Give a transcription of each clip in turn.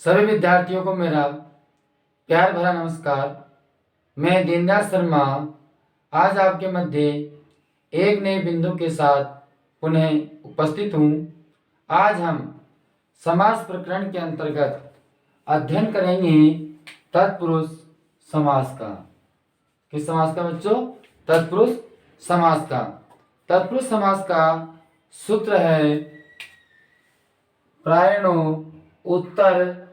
सभी विद्यार्थियों को मेरा प्यार भरा नमस्कार। मैं दीनदयाल शर्मा आज आपके मध्य एक नए बिंदु के साथ पुनः उपस्थित हूँ। आज हम समास प्रकरण के अंतर्गत अध्ययन करेंगे तत्पुरुष समास का। किस समास का बच्चों? तत्पुरुष समास का। तत्पुरुष समास का सूत्र है प्रायणो उत्तर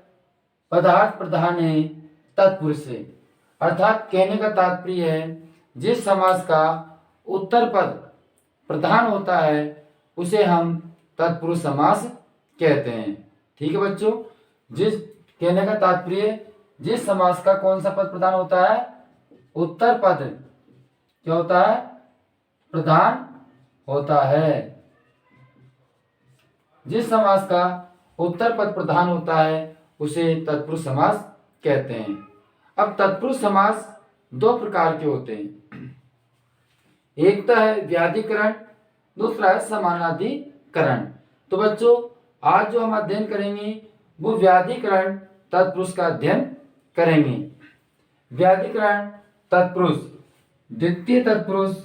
पदार्थ प्रधाने तत्पुरुषे। अर्थात कहने का तात्पर्य है जिस समास का उत्तर पद प्रधान होता है उसे हम तत्पुरुष समास कहते हैं। ठीक है बच्चों, जिस कहने का तात्पर्य जिस समास का कौन सा पद प्रधान होता है? उत्तर पद क्या होता है? प्रधान होता है। जिस समास का उत्तर पद प्रधान होता है उसे तत्पुरुष समास कहते हैं। अब तत्पुरुष समास दो प्रकार के होते हैं। एक तो है व्याधिकरण, दूसरा है समानाधिकरण। तो बच्चों आज जो हम अध्ययन करेंगे वो व्याधिकरण तत्पुरुष का अध्ययन करेंगे। व्याधिकरण तत्पुरुष द्वितीय तत्पुरुष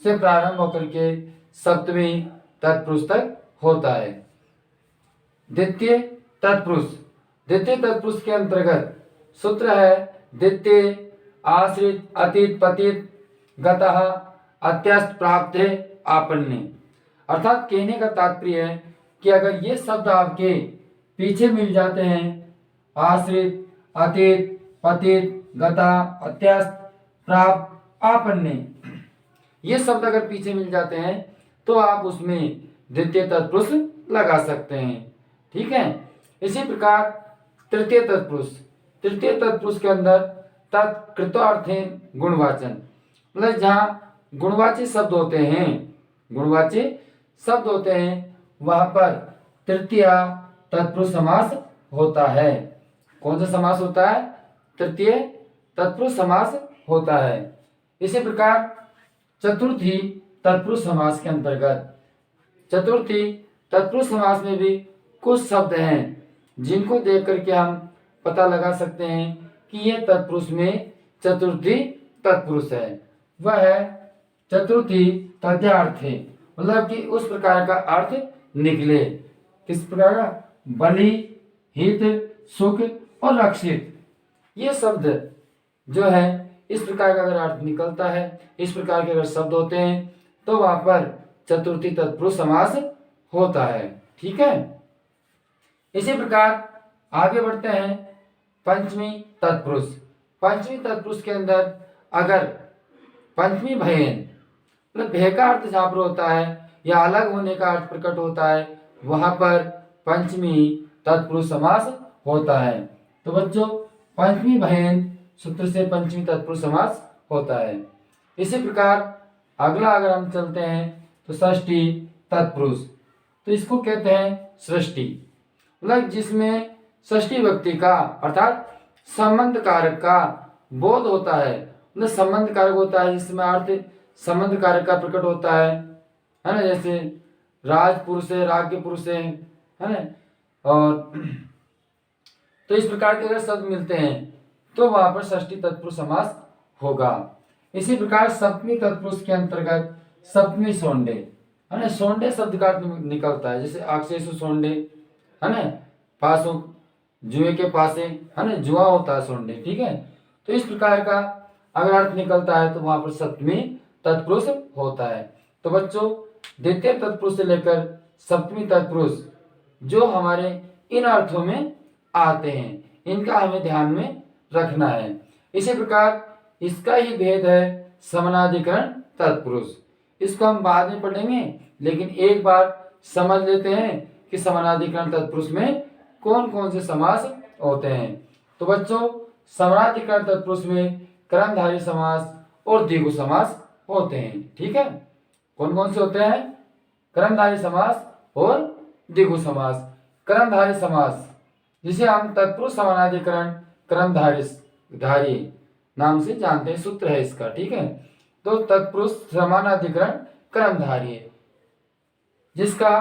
से प्रारंभ होकर के सप्तमी तत्पुरुष तक होता है। द्वितीय तत्पुरुष के अंतर्गत सूत्र है द्वितीय आश्रित अतीत पतित गतः अत्यस्त प्राप्त आपन्ने। अर्थात कहने का तात्पर्य है कि अगर ये शब्द आपके पीछे मिल जाते हैं, आश्रित अतीत पतित गता अत्यस्त प्राप्त आपन्ने, ये शब्द अगर पीछे मिल जाते हैं तो आप उसमें द्वितीय तत्पुरुष लगा सकते हैं। ठीक है। इसी प्रकार तृतीय तत्पुरुष के अंदर तत्कृतार्थे गुणवाचन, मतलब जहाँ गुणवाची शब्द होते हैं वहां पर तृतीय तत्पुरुष समास होता है। कौन सा समास होता है? तृतीय तत्पुरुष समास होता है। इसी प्रकार चतुर्थी तत्पुरुष समास के अंतर्गत चतुर्थी तत्पुरुष समास में भी कुछ शब्द हैं जिनको देख करके हम पता लगा सकते हैं कि ये तत्पुरुष में चतुर्थी तत्पुरुष है। वह है चतुर्थी तद्यार्थे, मतलब कि उस प्रकार का अर्थ निकले। किस प्रकार का? बलि, हित, सुख और रक्षित, ये शब्द जो है इस प्रकार का अगर अर्थ निकलता है, इस प्रकार के अगर शब्द होते हैं तो वहां पर चतुर्थी तत्पुरुष समास होता है। ठीक है। इसी प्रकार आगे बढ़ते हैं पंचमी तत्पुरुष के अंदर अगर पंचमी भयन, मतलब भय का अर्थ जहाँ पर होता है या अलग होने का अर्थ प्रकट होता है वहां पर पंचमी तत्पुरुष समास होता है। तो बच्चों पंचमी भयन सूत्र से पंचमी तत्पुरुष समास होता है। इसी प्रकार अगला अगर हम चलते हैं तो षष्ठी तत्पुरुष, तो इसको कहते हैं सृष्टि, मतलब जिसमें षष्ठी व्यक्ति का अर्थात संबंध कारक का बोध होता है, मतलब संबंध कारक होता है जिसमें अर्थ संबंध कारक का प्रकट होता है ना। जैसे राजपुरुष है, राज्य पुरुष है ना, और तो इस प्रकार के अगर शब्द मिलते हैं तो वहां पर षष्ठी तत्पुरुष समास होगा। इसी प्रकार सप्तमी तत्पुरुष के अंतर्गत सप्तमी सोंडे है ना, सोंडे शब्द का अर्थ निकलता है। जैसे अक्षेशु सोंडे है ना, पासों जुए के पासे है ना, जुआ होता है सोंडे। ठीक है। तो इस प्रकार का अगर अर्थ निकलता है तो वहां पर सप्तमी तत्पुरुष होता है। तो बच्चों द्वितीय तत्पुरुष से लेकर सप्तमी तत्पुरुष जो हमारे इन अर्थों में आते हैं, इनका हमें ध्यान में रखना है। इसी प्रकार इसका ही भेद है समानाधिकरण तत्पुरुष। इसको हम बाद में पढ़ेंगे, लेकिन एक बार समझ लेते हैं कि समानाधिकरण तत्पुरुष में कौन कौन से समास होते हैं। तो बच्चों समानाधिकरण तत्पुरुष में कर्मधारय समास और द्विगु समास होते हैं। ठीक है। कौन कौन से होते हैं? कर्मधारय समास और द्विगु समास। कर्मधारय समास जिसे हम तत्पुरुष समानाधिकरण कर्मधारय नाम से जानते हैं, सूत्र है इसका। ठीक है। तो तत्पुरुष समानाधिकरण कर्मधारय जिसका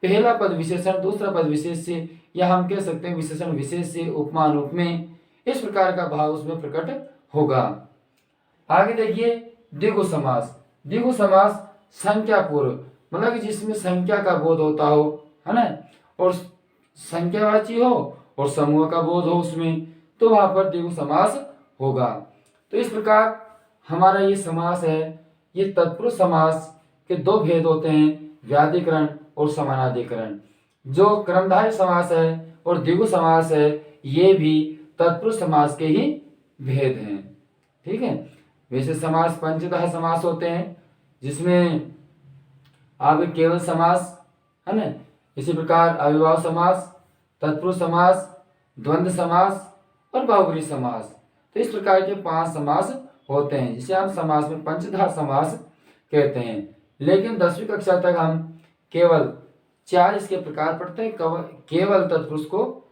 पहला पद विशेषण दूसरा पद विशेष से या हम कह सकते हैं विशेषण विशेष से, उपमा अनुप में, इस प्रकार का भाव उसमें प्रकट होगा। आगे देखिए द्विगु समास। द्विगु समास संख्या पूर्व, मतलब कि जिसमें संख्या का बोध होता हो, है ना, और संख्यावाची हो और समूह का बोध हो उसमें, तो वहां पर द्विगु समास होगा। तो इस प्रकार हमारा ये समास है, ये तत्पुरुष समास के दो भेद होते हैं, व्याधिकरण और समानाधिकरण। जो क्रमधारय समास है और द्विगु समास है, ये भी तत्पुरुष समास के ही भेद हैं। ठीक है। वैसे समास पंचतः समास होते हैं, जिसमें आगे केवल समास, है ना, इसी प्रकार अविभाव समास, तत्पुरुष समास, द्वंद्व समास और बहुब्रीहि समास। तो इस प्रकार के 5 समास होते हैं, जिसे हम समास में पंचतः समास कहते हैं। लेकिन 10वीं कक्षा तक हम केवल 4 इसके प्रकार पढ़ते हैं। केवल तत्पुरुष को,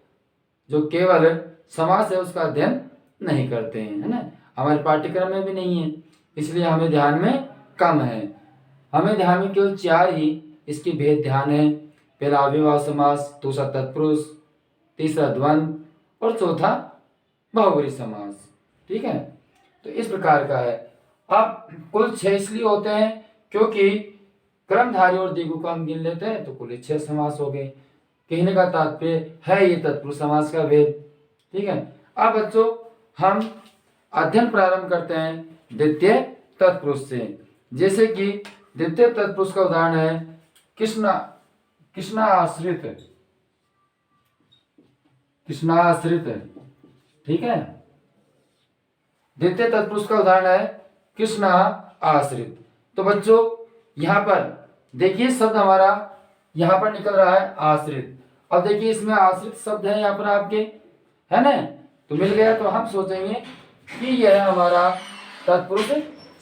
जो केवल समास है, उसका अध्ययन नहीं करते हैं, है ना, हमारे पाठ्यक्रम में भी नहीं है, इसलिए हमें ध्यान में कम है। हमें ध्यान में केवल 4 ही इसके भेद ध्यान है। पहला अविभाव समास, दूसरा तत्पुरुष, तीसरा द्वंद्व और चौथा बहुब्रीहि समास। ठीक है। तो इस प्रकार का है। अब कुल 6 इसलिए होते हैं क्योंकि क्रमधारी और द्विगु को हम गिन लेते हैं, तो कुल 6 समास हो गए। कहने का तात्पर्य है ये तत्पुरुष समास का भेद। ठीक है। अब बच्चों हम अध्ययन प्रारंभ करते हैं द्वितीय तत्पुरुष से। जैसे कि द्वितीय तत्पुरुष का उदाहरण है कृष्णाश्रित। ठीक है। द्वितीय तत्पुरुष का उदाहरण है कृष्णा आश्रित। तो बच्चों यहाँ पर देखिए शब्द हमारा यहाँ पर निकल रहा है आश्रित। अब देखिए इसमें आश्रित शब्द है यहाँ पर आपके, है ना, तो मिल गया। तो हम सोचेंगे कि यह हमारा तत्पुरुष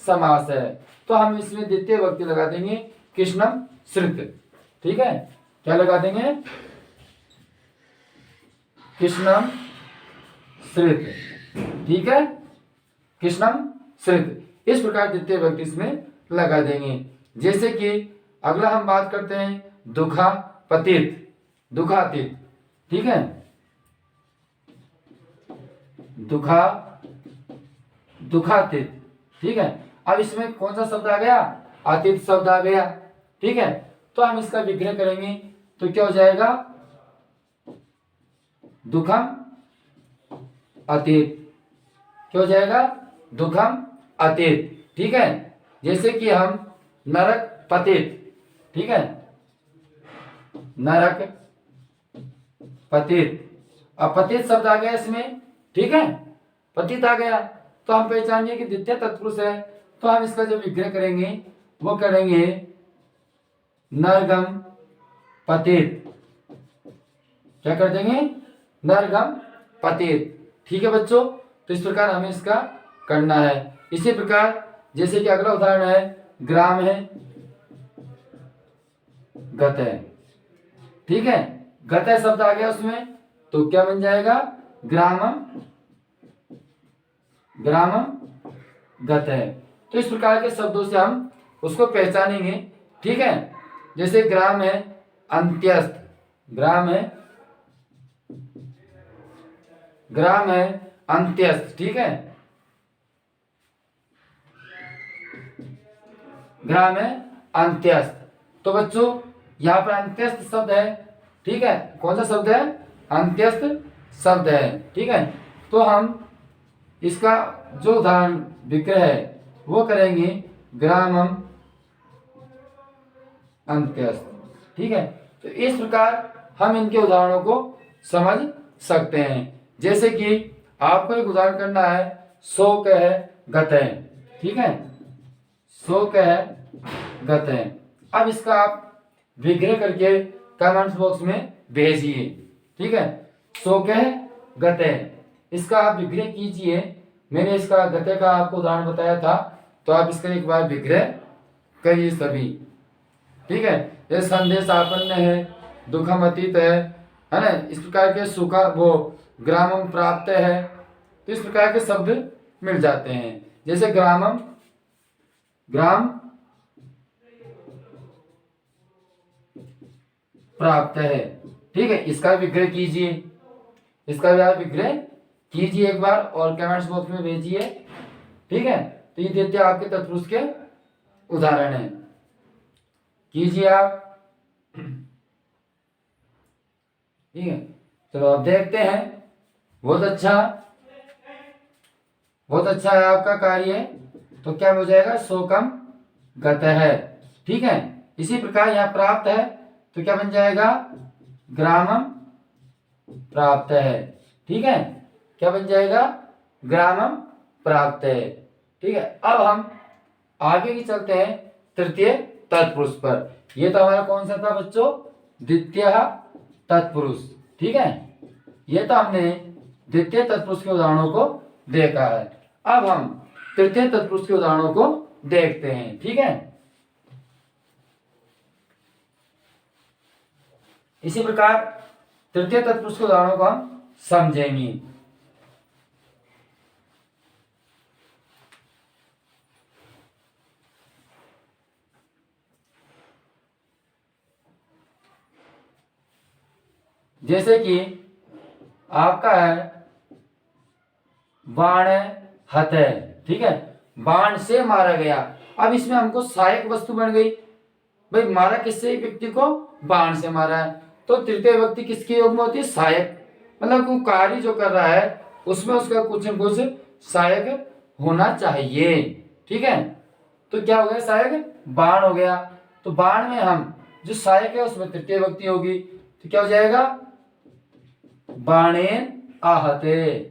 समास है, तो हम इसमें द्वितीय विभक्ति लगा देंगे कृष्णम श्रित। ठीक है। क्या लगा देंगे? कृष्णम श्रित। ठीक है। कृष्णम श्रित, इस प्रकार द्वितीय विभक्ति इसमें लगा देंगे। जैसे कि अगला हम बात करते हैं दुखापतित। दुखातीत। ठीक है। दुखातीत। ठीक है। अब इसमें कौन सा शब्द आ गया? अतीत शब्द आ गया। ठीक है। तो हम इसका विग्रह करेंगे तो क्या हो जाएगा? दुखम अतीत। क्या हो जाएगा? दुखम अतीत। ठीक है। जैसे कि हम नरक पतित। ठीक है। नरक पतित। अब पतित शब्द आ गया इसमें। ठीक है। पतित आ गया तो हम पहचानिए कि द्वितीय तत्पुरुष है, तो हम इसका जो विग्रह करेंगे वो करेंगे नरगम पतित। क्या कर देंगे? नरगम पतित। ठीक है बच्चों। तो इस प्रकार हमें इसका करना है। इसी प्रकार जैसे कि अगला उदाहरण है ग्राम है गत है। ठीक है। गत है शब्द आ गया उसमें, तो क्या बन जाएगा? ग्रामम गत है। तो इस प्रकार के शब्दों से हम उसको पहचानेंगे। ठीक है। जैसे ग्राम है अंत्यस्थ। ग्राम है अंत्यस्थ। ठीक है। ग्राम है अंत्यस्थ। तो बच्चों यहाँ पर अंत्यस्थ शब्द है। ठीक है। कौन सा शब्द है? अंत्यस्थ शब्द है। ठीक है। तो हम इसका जो उदाहरण विग्रह है वो करेंगे ग्रामम अंत्यस्थ। ठीक है। तो इस प्रकार हम इनके उदाहरणों को समझ सकते हैं। जैसे कि आपको एक उदाहरण करना है शोक है गत है। ठीक है। शोक है गत है। अब इसका आप विग्रह करके कमेंट्स बॉक्स में भेजिए। ठीक है। शोक है गत है, इसका आप विग्रह कीजिए। मैंने इसका गते का आपको उदाहरण बताया था, तो आप इसका एक बार विग्रह करिए सभी। ठीक है। ये संदेश आपन्न है, दुखम अतीत है ना, इस प्रकार के सुखा वो ग्रामम प्राप्त है। तो इस प्रकार के शब्द मिल जाते हैं। जैसे ग्राम प्राप्त है। ठीक है, इसका विग्रह कीजिए, इसका भी आप विग्रह कीजिए एक बार और कमेंट्स बॉक्स में भेजिए। ठीक है, तो ये देते हैं आपके तत्पुरुष के उदाहरण है, कीजिए आप। ठीक है, चलो अब देखते हैं। बहुत अच्छा, बहुत अच्छा है आपका कार्य। तो क्या हो जाएगा, शोकम गतः है। ठीक है, इसी प्रकार यहाँ प्राप्त है तो क्या बन जाएगा, ग्रामम प्राप्त है। ठीक है, क्या बन जाएगा, ग्रामम प्राप्त है। ठीक है, अब हम आगे की चलते हैं तृतीय तत्पुरुष पर। ये तो हमारा कौन सा था बच्चों, द्वितीय तत्पुरुष। ठीक है, ये तो हमने द्वितीय तत्पुरुष के उदाहरणों को देखा है। अब हम तृतीय तत्पुरुष के उदाहरणों को देखते हैं। ठीक है, इसी प्रकार तृतीय तत्पुरुष के उदाहरणों को हम समझेंगे। जैसे कि आपका है बाण हते। ठीक है, बाण से मारा गया। अब इसमें हमको सहायक वस्तु बन गई, भाई मारा किससे, व्यक्ति को बाण से मारा है, तो तृतीय व्यक्ति किसके योग में होती है, सहायक। मतलब वो कार्य जो कर रहा है उसमें उसका कुछ न कुछ सहायक होना चाहिए। ठीक है, तो क्या हो गया, सहायक बाण हो गया। तो बाण में हम जो सहायक है उसमें तृतीय व्यक्ति होगी, तो क्या हो जाएगा, बाणेन आहते।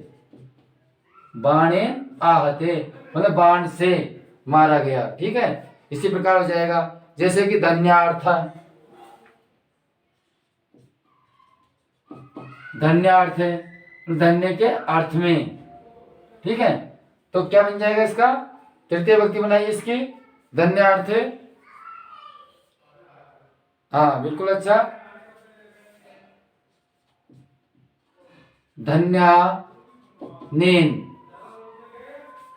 बाणेन आहते मतलब बाण से मारा गया। ठीक है, इसी प्रकार हो जाएगा। जैसे कि धन्यार्थ, धन्यार्थ है धन्य के अर्थ में। ठीक है, तो क्या बन जाएगा इसका, तृतीय व्यक्ति बनाइए इसकी, धन्यार्थ। हाँ बिल्कुल अच्छा, धन्या नेन।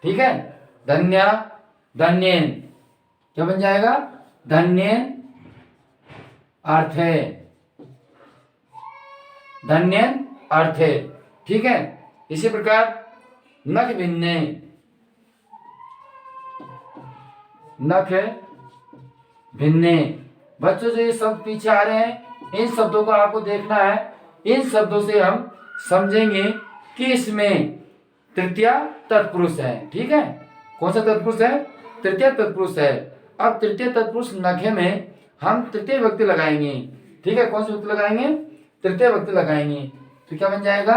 ठीक है, धन्या धन्येन क्या बन जाएगा, धन्येन अर्थ है, धन्येन अर्थ है। ठीक है, इसी प्रकार नख भिन्ने, नख भिन्ने। बच्चों जो ये शब्द पीछे आ रहे हैं इन शब्दों को आपको देखना है। इन शब्दों से हम समझेंगे कि इसमें तृतीय तत्पुरुष है। ठीक है, कौन सा तत्पुरुष है, तृतीय तत्पुरुष है। अब तृतीय तत्पुरुष नखे में हम तृतीय व्यक्ति लगाएंगे। ठीक है, कौन सी व्यक्ति लगाएंगे, तृतीय व्यक्ति लगाएंगे। तो क्या बन जाएगा,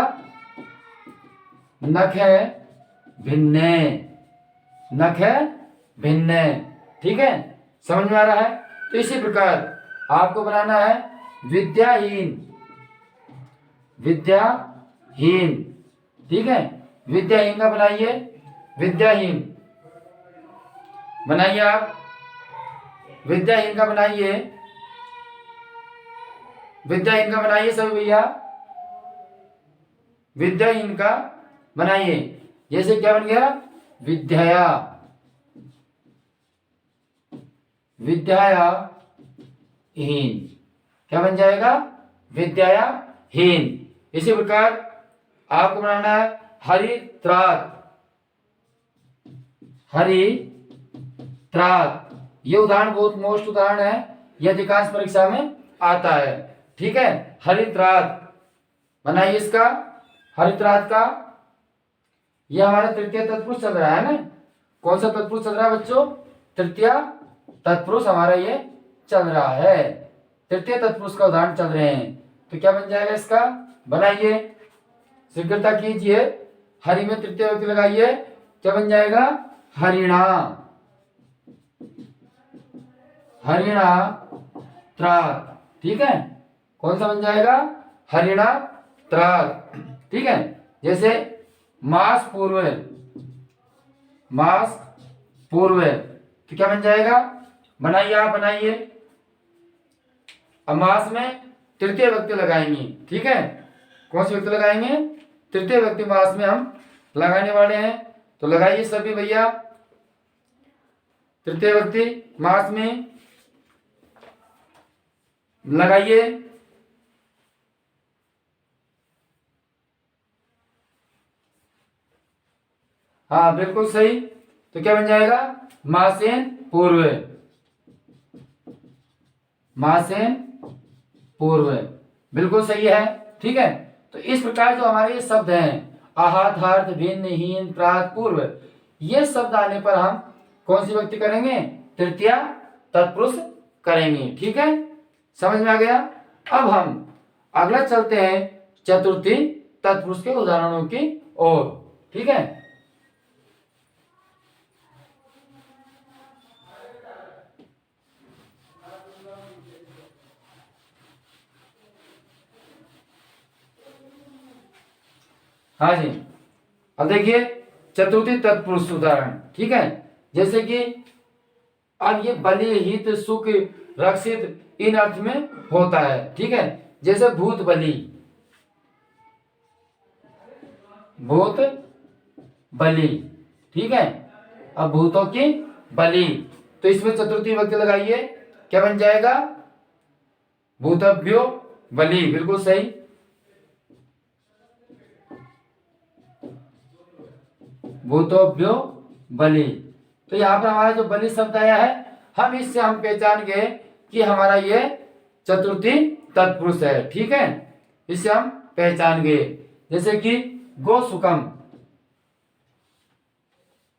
नख है भिन्ने, नख है भिन्ने। ठीक है, समझ में आ रहा है। तो इसी प्रकार आपको बनाना है विद्याहीन, विद्याहीन। ठीक है, विद्याहीन का बनाइए, विद्याहीन बनाइए आप, विद्याहीन का बनाइए, विद्याहीन का बनाइए सभी भैया, विद्याहीन का बनाइए। जैसे क्या बन गया, विद्याया, विद्याया हीन। क्या बन जाएगा, विद्याया हीन। इसी प्रकार आपको बनाना है हरित्रात, हरित्रात। ये उदाहरण बहुत मोस्ट उदाहरण है, यह अधिकांश परीक्षा में आता है। ठीक है, हरित्रात बनाइए इसका, हरित्रात का। यह हमारा तृतीय तत्पुरुष चल रहा है ना, कौन सा तत्पुरुष चल रहा है बच्चों, तृतीय तत्पुरुष हमारा ये चल रहा है, तृतीय तत्पुरुष का उदाहरण चल रहे हैं। तो क्या बन जाएगा इसका, बनाइए, शीघ्रता कीजिए। हरि में तृतीय व्यक्ति लगाइए, क्या बन जाएगा, हरिणा, हरिणा त्रात। ठीक है, कौन सा बन जाएगा, हरिणा त्रात। ठीक है, जैसे मास पूर्व, मास पूर्व, तो क्या बन जाएगा, बनाइए आप, बनाइए। अब मास में तृतीय व्यक्ति लगाएंगे। ठीक है, कौन से व्यक्ति लगाएंगे, तृतीय व्यक्ति मास में हम लगाने वाले हैं। तो लगाइए सभी भैया, तृतीय व्यक्ति मास में लगाइए। हाँ बिल्कुल सही। तो क्या बन जाएगा? मासेन पूर्व, मासेन पूर्व, बिल्कुल सही है। ठीक है, तो इस प्रकार जो हमारे ये शब्द हैं आहाधार्थ भिन्न हीन प्रात पूर्व, ये शब्द आने पर हम कौन सी विभक्ति करेंगे? तृतीया तत्पुरुष करेंगे। ठीक है, समझ में आ गया। अब हम अगला चलते हैं चतुर्थी तत्पुरुष के उदाहरणों की ओर। ठीक है, हाँ जी। अब देखिए चतुर्थी तत्पुरुष उदाहरण। ठीक है, जैसे कि अब ये बलि हित सुख रक्षित इन अर्थ में होता है। ठीक है, जैसे भूत बलि, भूत बलि। ठीक है, अब भूतों की बलि, तो इसमें चतुर्थी विभक्ति लगाइए, क्या बन जाएगा? भूतभ्यो बलि, बिल्कुल सही। भूतोभ्यो बलि। तो यहाँ पर हमारा जो बलि शब्द आया है, हम इससे हम पहचान गए कि हमारा ये चतुर्थी तत्पुरुष है। ठीक है, इससे हम पहचान गए। जैसे कि गो सुकम,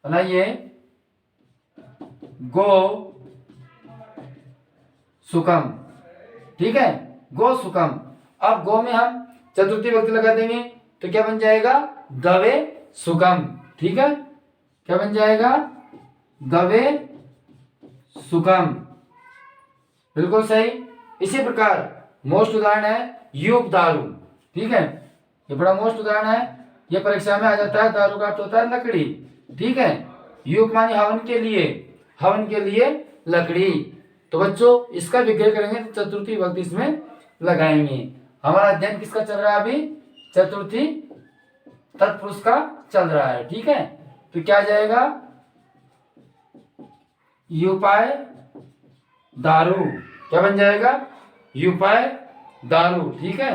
बनाइए गो सुकम। ठीक है, गो सुकम। अब गो में हम चतुर्थी विभक्ति लगा देंगे, तो क्या बन जाएगा? गवे सुकम। ठीक है, क्या बन जाएगा? गवे सुकम, बिल्कुल सही। इसी प्रकार मोस्ट उदाहरण है युग दारू। ठीक है, ये बड़ा मोस्ट उदाहरण है, ये परीक्षा में आ जाता है। दारू का अर्थ होता है लकड़ी। ठीक है, युग मानी हवन के लिए, हवन के लिए लकड़ी। तो बच्चों इसका विग्रह करेंगे तो चतुर्थी विभक्ति इसमें लगाएंगे। हमारा अध्ययन किसका चल रहा है अभी? चतुर्थी तत्पुरुष का चल रहा है। ठीक है, तो क्या जाएगा? युपाय दारू, क्या बन जाएगा? युपाय दारू। ठीक है,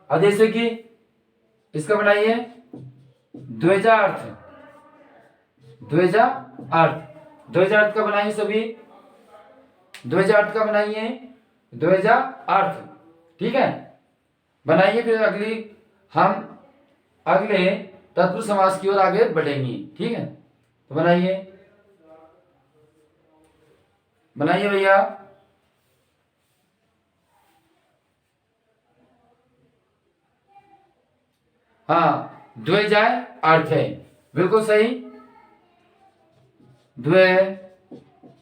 अब जैसे कि इसका बनाइए द्विजार्थ, द्विजार्थ। द्विजार्थ का बनाइए सभी, द्विजार्थ का बनाइए, द्विजार्थ। ठीक है, बनाइए। फिर अगली हम अगले तत्पुरुष समास की ओर आगे बढ़ेंगे। ठीक है, तो बनाइए, बनाइए भैया। हाँ, द्विजाय अर्थ है, बिल्कुल सही। द्विजाय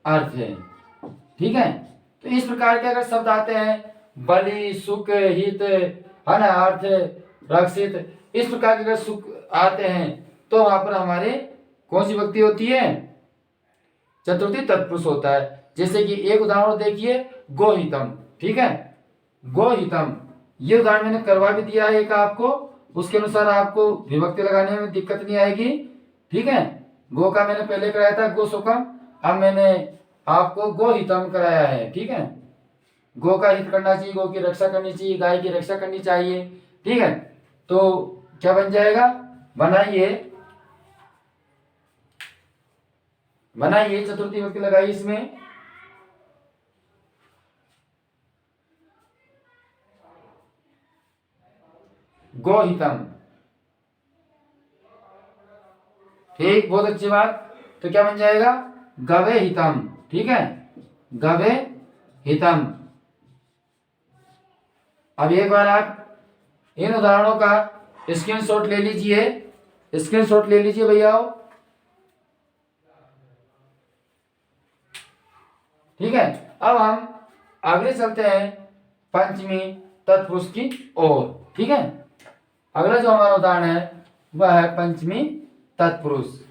अर्थ है। ठीक है, तो इस प्रकार के अगर शब्द आते हैं बलि सुख हित, है ना, अर्थ रक्षित, इस प्रकार के अगर सुख आते हैं तो वहां पर हमारे कौन सी विभक्ति होती है? चतुर्थी तत्पुरुष होता है। जैसे कि एक उदाहरण देखिए गोहितम। ठीक है, गोहितम, ये उदाहरण मैंने करवा भी दिया है एक आपको, उसके अनुसार आपको विभक्ति लगाने में दिक्कत नहीं आएगी। ठीक है, गो का मैंने पहले कराया था गो सुकम, अब मैंने आपको गोहितम कराया है। ठीक है, गो का हित करना चाहिए, गो की रक्षा करनी चाहिए, गाय की रक्षा करनी चाहिए। ठीक है, तो क्या बन जाएगा? बनाइए, बनाइए चतुर्थी विभक्ति लगाइए इसमें। गोहितम। ठीक, बहुत अच्छी बात। तो क्या बन जाएगा? गवे हितम। ठीक है, गवे हितम। अब एक बार आप इन उदाहरणों का स्क्रीनशॉट ले लीजिए, स्क्रीनशॉट ले लीजिए भैया। ठीक है, अब हम आगे चलते हैं पंचमी तत्पुरुष की ओर। ठीक है, अगला जो हमारा उदाहरण है वह है पंचमी तत्पुरुष।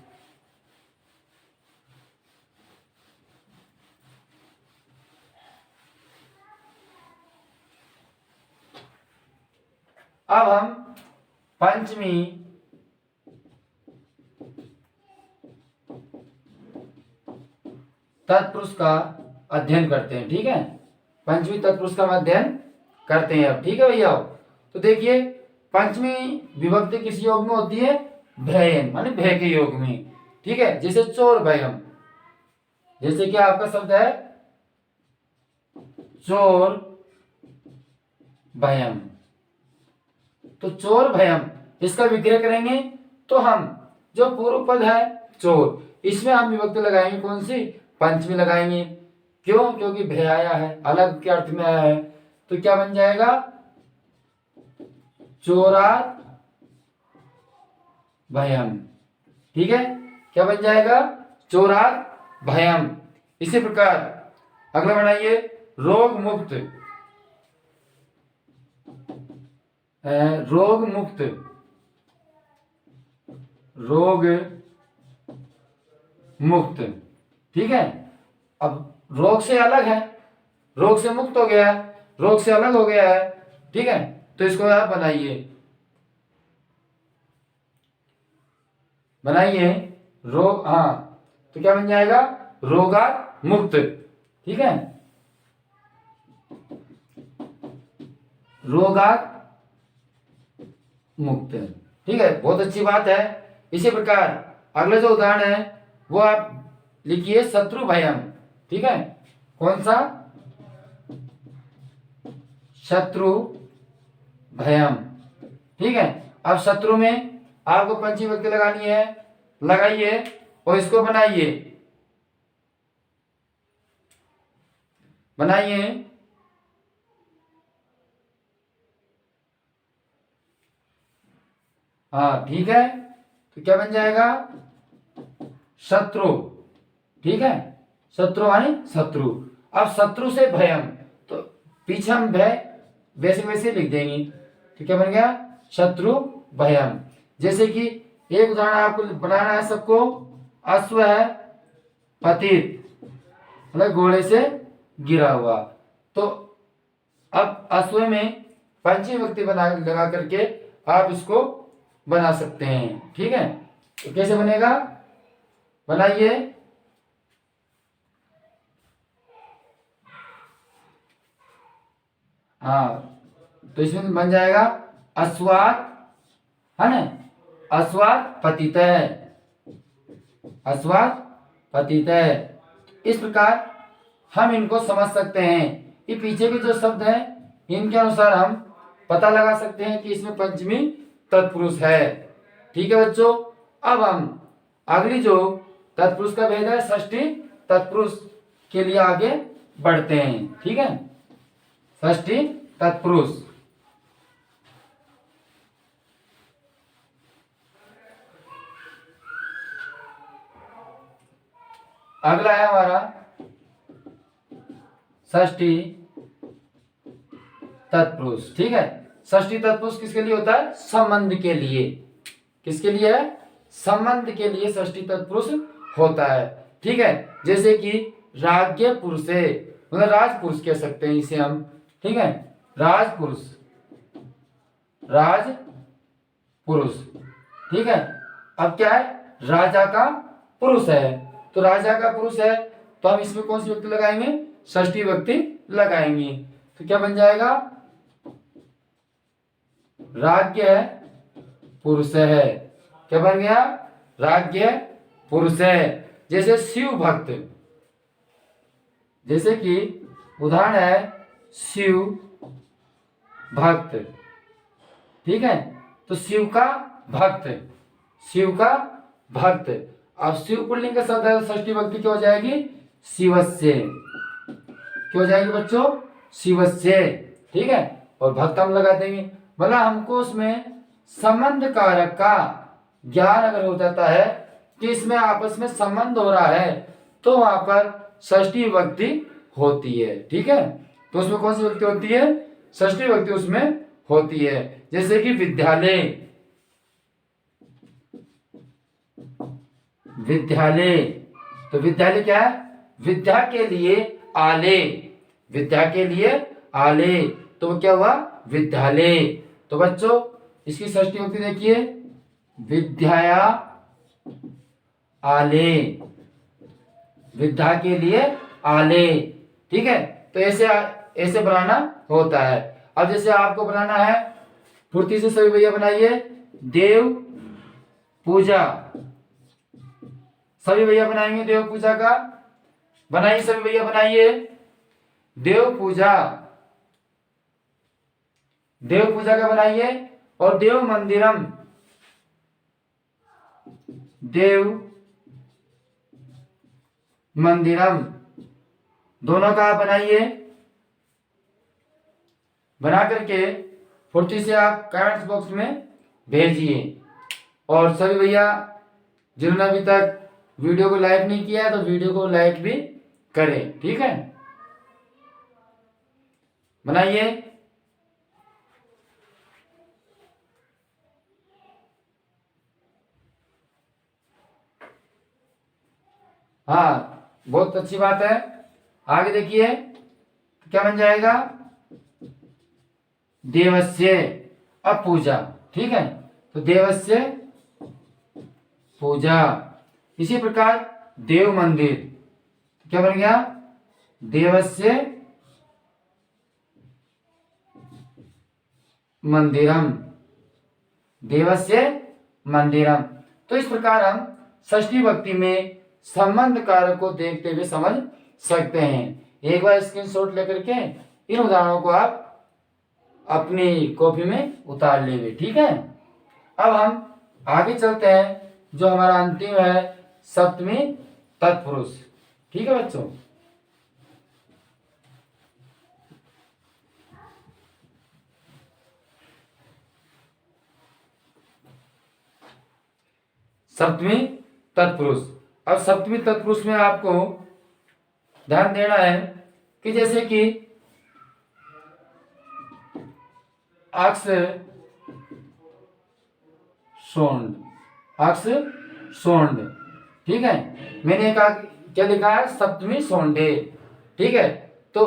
अब हम पंचमी तत्पुरुष का अध्ययन करते हैं। ठीक है, पंचमी तत्पुरुष का अध्ययन करते हैं अब। ठीक है भैया, तो देखिए पंचमी विभक्ति किस योग में होती है? भयन माने भय के योग में। ठीक है, जैसे चोर भयम, जैसे कि आपका शब्द है चोर भयम, तो चोर भयम इसका विग्रह करेंगे तो हम जो पूर्व पद है चोर, इसमें हम विभक्ति लगाएंगे कौन सी? पंचमी लगाएंगे। क्यों? क्योंकि भय आया है, अलग के अर्थ में आया है। तो क्या बन जाएगा? चोरात भयम। ठीक है, क्या बन जाएगा? चोरात भयम। इसी प्रकार अगला बनाइए रोग मुक्त। रोग मुक्त, रोग मुक्त। ठीक है, अब रोग से अलग है, रोग से मुक्त हो गया है, रोग से अलग हो गया है। ठीक है, तो इसको आप बनाइए, बनाइए रोग, हाँ, तो क्या बन जाएगा? रोगात मुक्त। ठीक है, रोगात मुक्त। ठीक है, बहुत अच्छी बात है। इसी प्रकार अगला जो उदाहरण है वो आप लिखिए शत्रु भयम। ठीक है, कौन सा? शत्रु भयम। ठीक है, अब शत्रु में आपको पंचमी विभक्ति लगानी है, लगाइए और इसको बनाइए, बनाइए। हाँ, ठीक है, तो क्या बन जाएगा? शत्रु। ठीक है, शत्रु माने शत्रु। अब शत्रु से भयम, तो पीछे हम भय वैसे वैसे लिख देंगे। तो क्या बन गया? शत्रु भयम। जैसे कि एक उदाहरण आपको बनाना है सबको, अश्व है पतित, मतलब घोड़े से गिरा हुआ। तो अब अश्व में पंचमी विभक्ति बना लगा करके आप इसको बना सकते हैं। ठीक है, तो कैसे बनेगा? बनाइए, हाँ, तो इसमें बन जाएगा अश्वात, है ना, अश्वात पतित है, अश्वात पतित है। इस प्रकार हम इनको समझ सकते हैं। ये पीछे के जो शब्द हैं इनके अनुसार हम पता लगा सकते हैं कि इसमें पंचमी तत्पुरुष है। ठीक है बच्चों, अब हम अगली जो तत्पुरुष का भेद है षष्ठी तत्पुरुष के लिए आगे बढ़ते हैं। ठीक है, षष्ठी तत्पुरुष। अगला है हमारा षष्ठी तत्पुरुष। ठीक है, षष्ठी तत्पुरुष किसके लिए होता है? संबंध के लिए। किसके लिए है? संबंध के लिए षष्ठी तत्पुरुष होता है। ठीक है, जैसे कि राज्य पुरुष है, मतलब राजपुरुष कह सकते हैं इसे हम। ठीक है, राजपुरुष, राजपुरुष। ठीक है, अब क्या है? राजा का पुरुष है, तो राजा का पुरुष है तो हम इसमें कौन सी विभक्ति लगाएंगे? षष्ठी विभक्ति लगाएंगे। तो क्या बन जाएगा? राज्य है पुरुष है। क्या बन गया? राज्य पुरुष है। जैसे शिव भक्त, जैसे कि उदाहरण है शिव भक्त। ठीक है, तो शिव का भक्त, शिव का भक्त। अब शिव पुल्लिंग का शब्द है, षष्ठी विभक्ति क्या हो जाएगी? शिवस्य। क्या हो जाएगी बच्चों? शिवस्य। ठीक है, और भक्त हम लगा देंगे, मतलब हमको उसमें संबंध कारक का ज्ञान अगर हो जाता है कि इसमें आपस में संबंध हो रहा है तो वहां पर षष्ठी विभक्ति होती है। ठीक है, तो उसमें कौन सी विभक्ति होती है? षष्ठी विभक्ति उसमें होती है। जैसे कि विद्यालय, विद्यालय, तो विद्यालय क्या है? विद्या के लिए आले, विद्या के लिए आले, तो वो क्या हुआ? विद्यालय। तो बच्चों इसकी षष्ठी विभक्ति देखिए, विद्याया आले, विद्या के लिए आले। ठीक है, तो ऐसे ऐसे बनाना होता है। अब जैसे आपको बनाना है फुर्ती से सभी भैया बनाइए। देव पूजा, सभी भैया बनाएंगे देव पूजा का। बनाइए सभी भैया, बनाइए देव पूजा, देव पूजा का बनाइए। और देव मंदिरम, देव मंदिरम, दोनों का आप बनाइए। बना करके फुर्ती से आप कमेंट्स बॉक्स में भेजिए। और सभी भैया जिन्होंने अभी तक वीडियो को लाइक नहीं किया है तो वीडियो को लाइक भी करें, ठीक है। बनाइए। हाँ, बहुत अच्छी बात है। आगे देखिए क्या बन जाएगा, देवस्य अपूजा, ठीक है। तो देवस्य पूजा। इसी प्रकार देव मंदिर, क्या बन गया, देवस्य मंदिरम, देवस्य मंदिरम। तो इस प्रकार हम षष्ठी भक्ति में संबंध कारक को देखते हुए समझ सकते हैं। एक बार स्क्रीनशॉट लेकर के इन उदाहरणों को आप अपनी कॉपी में उतार लेंगे, ठीक है। अब हम आगे चलते हैं, जो हमारा अंतिम है सप्तमी तत्पुरुष, ठीक है बच्चों। सप्तमी तत्पुरुष। अब सप्तमी तत्पुरुष में आपको ध्यान देना है कि जैसे कि अक्ष सोंड, अक्ष सोंड, ठीक है। मैंने कहा क्या लिखा है, सप्तमी सोंडे, ठीक है। तो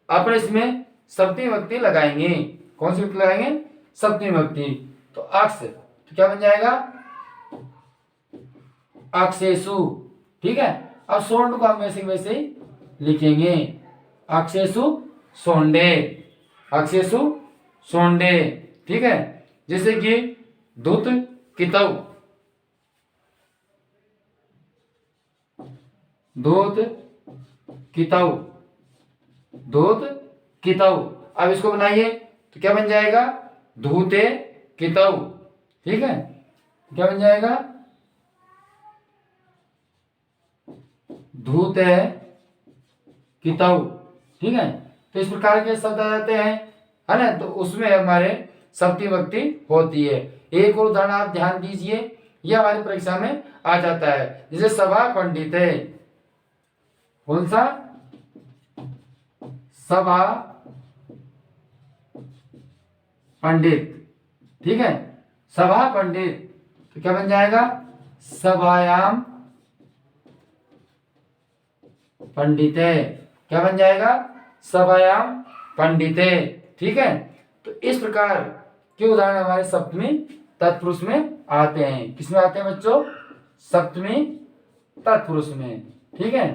अपन इसमें सप्तमी विभक्ति लगाएंगे। कौन सी विभक्ति लगाएंगे, सप्तमी विभक्ति। तो अक्ष, तो क्या बन जाएगा, अक्षेषु, ठीक है। अब सोंड को हम वैसे वैसे ही लिखेंगे, अक्षेषु सोंडे, अक्षेषु सोंडे, ठीक है। जैसे कि धुत कितौ, धूत कितौ, धूत कितौ। अब इसको बनाइए तो क्या बन जाएगा, धूते कितौ, ठीक है। क्या बन जाएगा, धूत कितौ, ठीक है। तो इस प्रकार के शब्द आ जाते हैं, है ना। तो उसमें हमारे सप्तमी विभक्ति होती है। एक और उदाहरण आप ध्यान दीजिए, यह हमारी परीक्षा में आ जाता है। जैसे सभा पंडित है, कौन सा, सभा पंडित, ठीक है। सभा पंडित, तो क्या बन जाएगा, सभायाम पंडिते, क्या बन जाएगा, सभायाम पंडिते, ठीक है। तो इस प्रकार के उदाहरण हमारे सप्तमी तत्पुरुष में आते हैं। किसमें आते हैं बच्चों, सप्तमी तत्पुरुष में, ठीक है।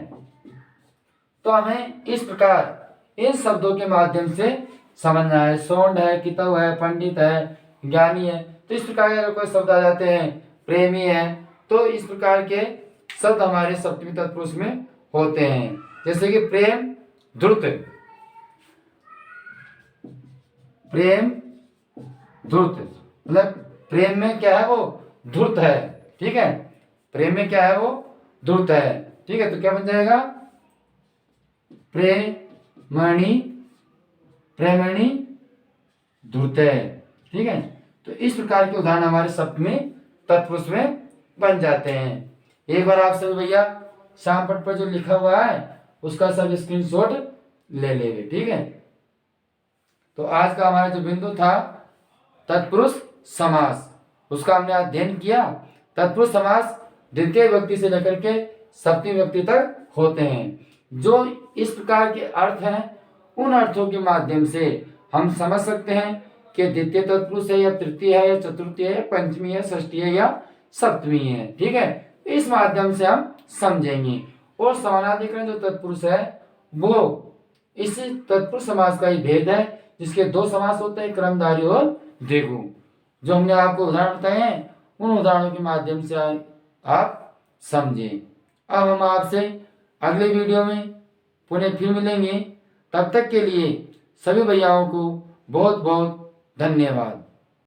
तो हमें इस प्रकार इन शब्दों के माध्यम से समझना है। सोंड है, कितव है, पंडित है, ज्ञानी है। तो इस प्रकार के अगर कोई शब्द आ जाते हैं, प्रेमी है, तो इस प्रकार के शब्द हमारे सप्तमी तत्पुरुष में होते हैं। जैसे कि प्रेम धुर्त, प्रेम धुर्त, मतलब प्रेम में क्या है, वो धुर्त है, ठीक है। प्रेम में क्या है, वो धुर्त है, ठीक है। तो क्या बन जाएगा, प्रेमणि, प्रेमणि धुर्त है, ठीक है। तो इस प्रकार के उदाहरण हमारे सप्तमी तत्पुरुष में बन जाते हैं। एक बार आप सभी भैया शाम पट पर जो लिखा हुआ है उसका सब स्क्रीनशॉट ले लेंगे, ठीक है। तो आज का हमारा जो बिंदु था तत्पुरुष समास, उसका हमने अध्ययन किया। तत्पुरुष समास द्वितीय विभक्ति से लेकर के सप्तमी विभक्ति तक होते हैं। जो इस प्रकार के अर्थ हैं, उन अर्थों के माध्यम से हम समझ सकते हैं कि द्वितीय तत्पुरुष है या तृतीय है या चतुर्थी है या पंचमी है, षष्ठी है या सप्तमी है, ठीक है। इस माध्यम से हम समझेंगे। और समानाधिकरण जो तत्पुरुष है वो इस तत्पुरुष समास का ही भेद है, जिसके दो समास होते हैं, क्रमधारी और देखो, जो हमने आपको उदाहरण बताए हैं उन उदाहरणों के माध्यम से आप समझें। अब हम आपसे अगले वीडियो में पुनः फिर मिलेंगे। तब तक के लिए सभी भैयाओं को बहुत बहुत धन्यवाद।